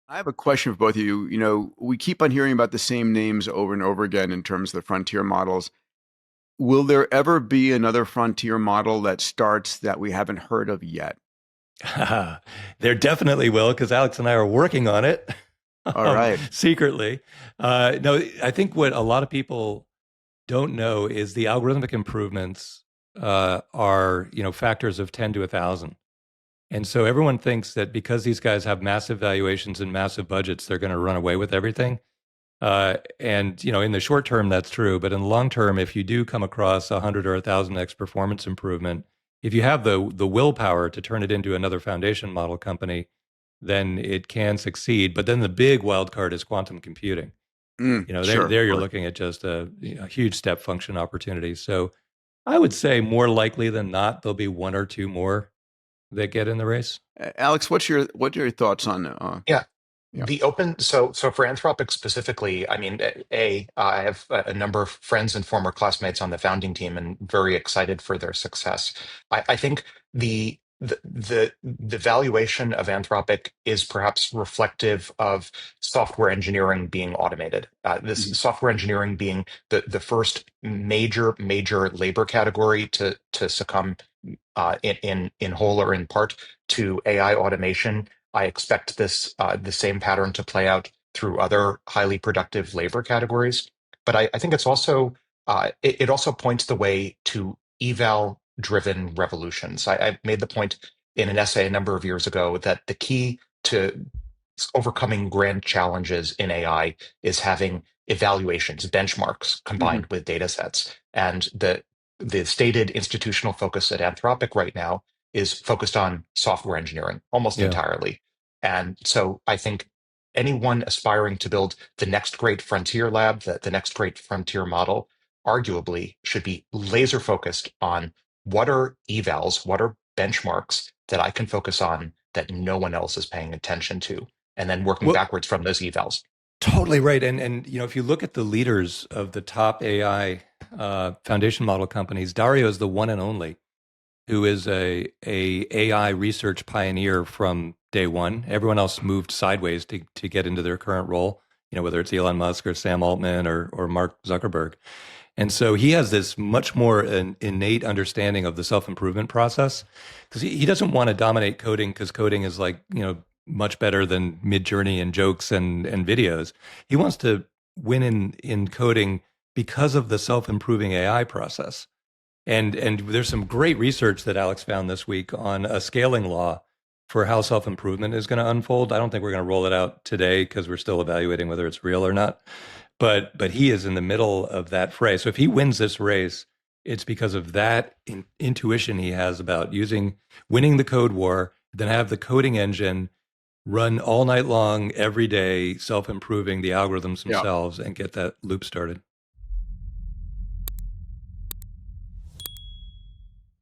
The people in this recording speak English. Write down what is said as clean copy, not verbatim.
I have a question for both of you. You know, we keep on hearing about the same names over and over again in terms of the frontier models. Will there ever be another frontier model that starts that we haven't heard of yet? There definitely will, because Alex and I are working on it All right. secretly. No, I think what a lot of people don't know is the algorithmic improvements are, factors of 10 to 1,000. And so everyone thinks that because these guys have massive valuations and massive budgets, they're going to run away with everything. And in the short term, that's true. But in the long term, if you do come across 100 or 1,000x performance improvement, if you have the willpower to turn it into another foundation model company, then it can succeed. But then the big wild card is quantum computing. There, Sure, of there you're course. looking at just a huge step function opportunity. So I would say more likely than not, there'll be one or two more that get in the race. Alex, what are your thoughts on Yeah, yeah. so for Anthropic specifically, I mean, I have a number of friends and former classmates on the founding team, and very excited for their success. I think the valuation of Anthropic is perhaps reflective of software engineering being automated. This Mhm. software engineering being the first major labor category to succumb in whole or in part to AI automation. I expect the same pattern to play out through other highly productive labor categories. But I think it also points the way to eval driven revolutions. I made the point in an essay a number of years ago that the key to overcoming grand challenges in AI is having evaluations, benchmarks Mhm. combined with data sets. And the stated institutional focus at Anthropic right now is focused on software engineering almost Yeah. entirely. And so I think anyone aspiring to build the next great frontier lab, the next great frontier model, arguably should be laser focused on what are evals, what are benchmarks that I can focus on that no one else is paying attention to, and then working Well, backwards from those evals. totally right. And if you look at the leaders of the top AI foundation model companies, Dario is the one and only who is a AI research pioneer from day one. Everyone else moved sideways to get into their current role. Whether it's Elon Musk or Sam Altman or Mark Zuckerberg. And so he has this much more an innate understanding of the self-improvement process because he doesn't want to dominate coding because coding is like, much better than Mid-Journey and jokes and videos. He wants to win in coding because of the self-improving AI process. And there's some great research that Alex found this week on a scaling law for how self-improvement is going to unfold. I don't think we're going to roll it out today because we're still evaluating whether it's real or not. But he is in the middle of that fray. So if he wins this race, it's because of that intuition he has about winning the code war, then have the coding engine run all night long, every day, self-improving the algorithms Yeah. themselves and get that loop started.